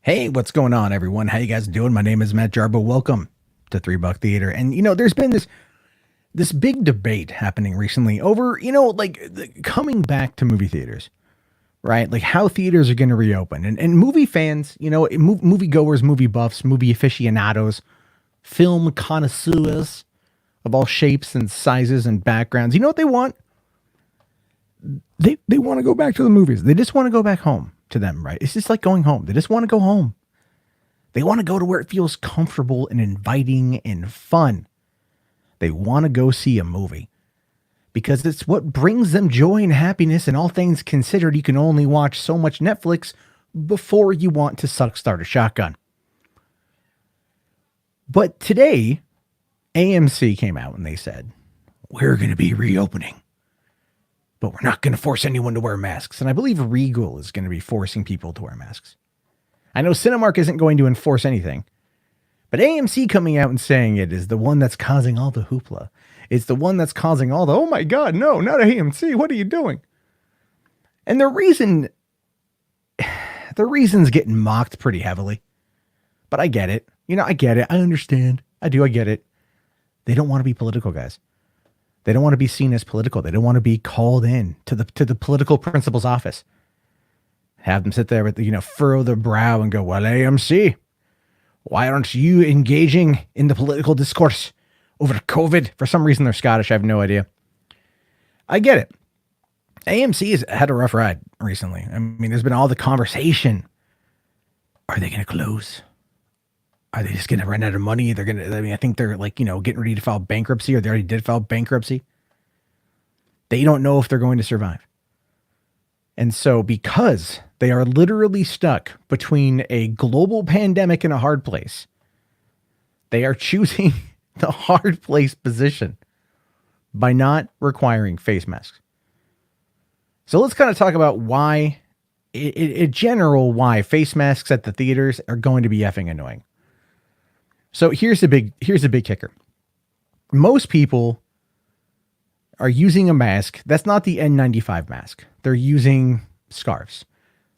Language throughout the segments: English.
Hey, what's going on, everyone? How you guys doing? My name is Matt Jarbo. Welcome to $3 Theater. And there's been this big debate happening recently over coming back to movie theaters, right? Like how theaters are going to reopen, and movie fans, movie goers, movie buffs, movie aficionados, film connoisseurs of all shapes and sizes and backgrounds. You know what they want? They want to go back to the movies. They just want to go back home to them, right? It's just like going home. They just want to go home. They want to go to where it feels comfortable and inviting and fun. They want to go see a movie because it's what brings them joy and happiness. And all things considered, you can only watch so much Netflix before you want to start a shotgun. But today, AMC came out and they said, we're going to be reopening, but we're not going to force anyone to wear masks. And I believe Regal is going to be forcing people to wear masks. I know Cinemark isn't going to enforce anything, but AMC coming out and saying it is the one that's causing all the hoopla. It's the one that's causing all the, oh my God, no, not AMC. What are you doing? And the reason's getting mocked pretty heavily, but I get it. I get it. I understand. I get it. They don't want to be political, guys. They don't want to be seen as political. They don't want to be called in to the political principal's office. Have them sit there with, furrow their brow and go, well, AMC, why aren't you engaging in the political discourse over COVID? For some reason, they're Scottish. I have no idea. I get it. AMC has had a rough ride recently. I mean, there's been all the conversation. Are they going to close? Are they just going to run out of money? I think they're getting ready to file bankruptcy, or they already did file bankruptcy. They don't know if they're going to survive. And so because they are literally stuck between a global pandemic and a hard place, they are choosing the hard place position by not requiring face masks. So let's kind of talk about why, in general, why face masks at the theaters are going to be effing annoying. So here's a big kicker. Most people are using a mask that's not the N95 mask. They're using scarves.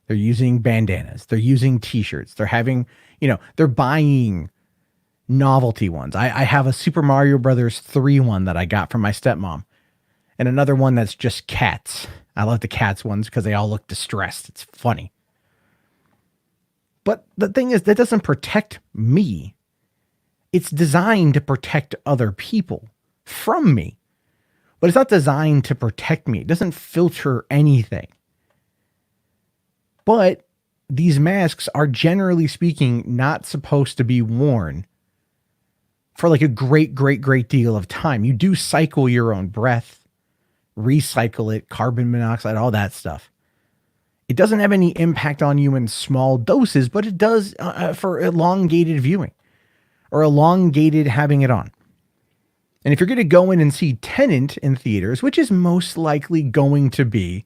They're using bandanas. They're using t-shirts. They're having, they're buying novelty ones. I have a Super Mario Brothers 3 one that I got from my stepmom, and another one that's just cats. I love the cats ones because they all look distressed. It's funny. But the thing is, that doesn't protect me. It's designed to protect other people from me, but it's not designed to protect me. It doesn't filter anything. But these masks are, generally speaking, not supposed to be worn for like a great deal of time. You do cycle your own breath, recycle it, carbon monoxide, all that stuff. It doesn't have any impact on you in small doses, but it does for elongated viewing or elongated having it on. And if you're going to go in and see Tenet in theaters, which is most likely going to be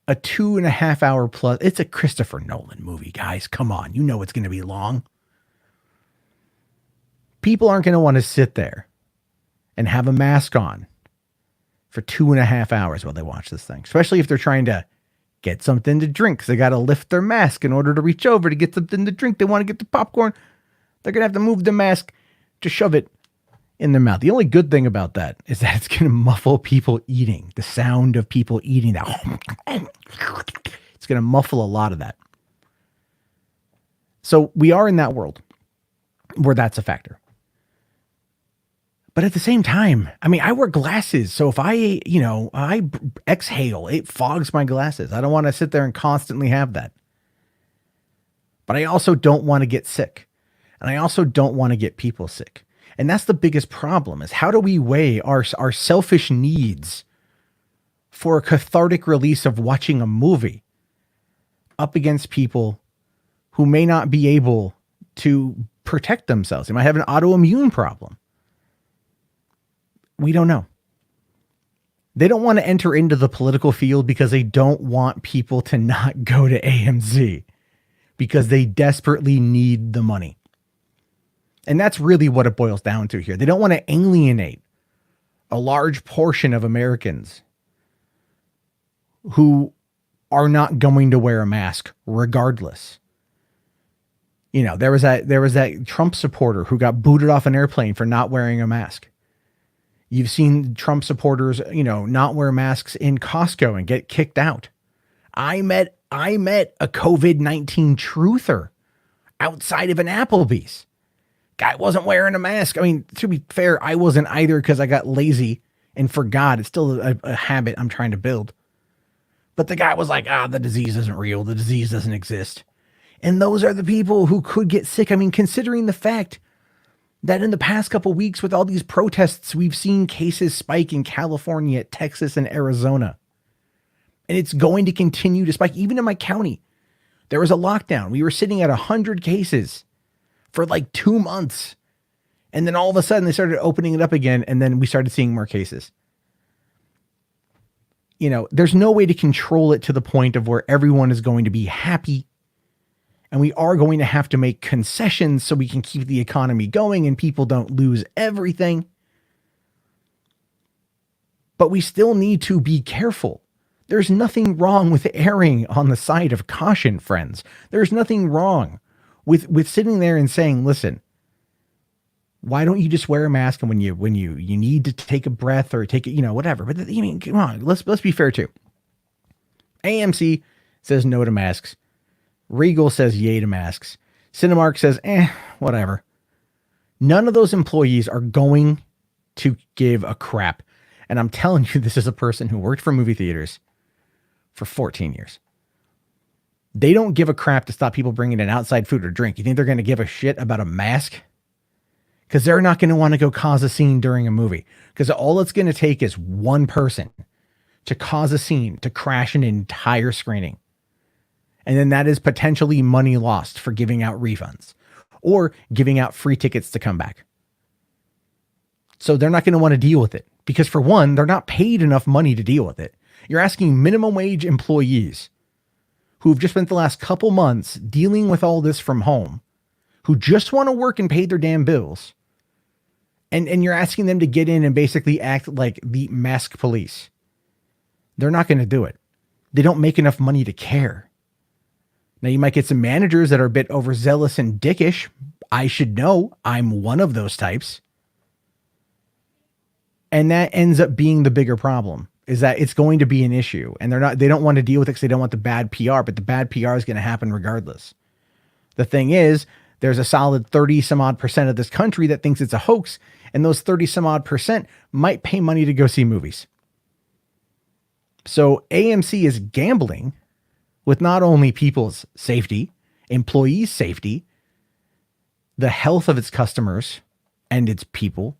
a 2.5 hour plus, it's a Christopher Nolan movie, guys. Come on. You know it's going to be long. People aren't going to want to sit there and have a mask on for 2.5 hours while they watch this thing, especially if they're trying to get something to drink, because they got to lift their mask in order to reach over to get something to drink. They want to get the popcorn. They're going to have to move the mask to shove it in their mouth. The only good thing about that is that it's going to muffle people eating. The sound of people eating, that it's going to muffle a lot of that. So we are in that world where that's a factor. But at the same time, I mean, I wear glasses. So if I exhale, it fogs my glasses. I don't want to sit there and constantly have that. But I also don't want to get sick. And I also don't want to get people sick. And that's the biggest problem, is how do we weigh our selfish needs for a cathartic release of watching a movie up against people who may not be able to protect themselves? They might have an autoimmune problem. We don't know. They don't want to enter into the political field because they don't want people to not go to AMC, because they desperately need the money. And that's really what it boils down to here. They don't want to alienate a large portion of Americans who are not going to wear a mask regardless. You know, there was that Trump supporter who got booted off an airplane for not wearing a mask. You've seen Trump supporters, you know, not wear masks in Costco and get kicked out. I met a COVID-19 truther outside of an Applebee's. Guy wasn't wearing a mask. I mean, to be fair, I wasn't either because I got lazy and forgot. It's still a habit I'm trying to build. But the guy was like, the disease isn't real. The disease doesn't exist. And those are the people who could get sick. I mean, considering the fact that in the past couple weeks with all these protests, we've seen cases spike in California, Texas, and Arizona. And it's going to continue to spike. Even in my county, there was a lockdown. We were sitting at 100 cases for like 2 months. And then all of a sudden they started opening it up again. And then we started seeing more cases. You know, there's no way to control it to the point of where everyone is going to be happy. And we are going to have to make concessions so we can keep the economy going and people don't lose everything. But we still need to be careful. There's nothing wrong with erring on the side of caution, friends. There's nothing wrong with sitting there and saying, listen, why don't you just wear a mask when you need to take a breath or take it, you know, whatever. But I mean, come on, let's be fair too. AMC says no to masks. Regal says yay to masks. Cinemark says, whatever. None of those employees are going to give a crap. And I'm telling you, this is a person who worked for movie theaters for 14 years. They don't give a crap to stop people bringing in outside food or drink. You think they're going to give a shit about a mask? Because they're not going to want to go cause a scene during a movie. Because all it's going to take is one person to cause a scene, to crash an entire screening. And then that is potentially money lost for giving out refunds or giving out free tickets to come back. So they're not going to want to deal with it because, for one, they're not paid enough money to deal with it. You're asking minimum wage employees who've just spent the last couple months dealing with all this from home, who just want to work and pay their damn bills. And you're asking them to get in and basically act like the mask police. They're not going to do it. They don't make enough money to care. Now, you might get some managers that are a bit overzealous and dickish. I should know. I'm one of those types. And that ends up being the bigger problem, is that it's going to be an issue. And they don't want to deal with it because they don't want the bad PR, but the bad PR is going to happen regardless. The thing is, there's a solid 30 some odd % of this country that thinks it's a hoax. And those 30 some odd % might pay money to go see movies. So AMC is gambling with not only people's safety, employees' safety, the health of its customers and its people,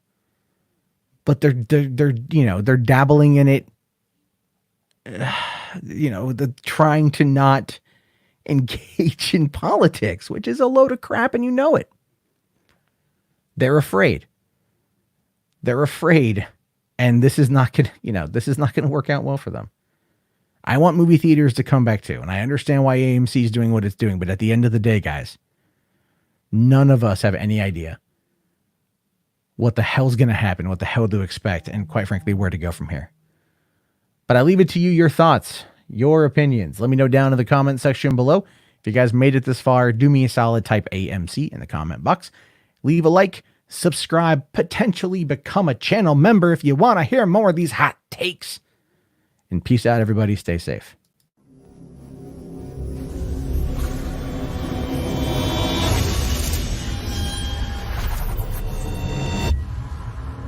but they're dabbling in it, trying to not engage in politics, which is a load of crap, and you know it. They're afraid. They're afraid, and this is not going to work out well for them. I want movie theaters to come back too, and I understand why AMC is doing what it's doing, but at the end of the day, guys, none of us have any idea what the hell's going to happen, what the hell to expect, and quite frankly, where to go from here. But I leave it to you, your thoughts, your opinions. Let me know down in the comment section below. If you guys made it this far, do me a solid, type AMC in the comment box. Leave a like, subscribe, potentially become a channel member if you want to hear more of these hot takes. And peace out, everybody. Stay safe.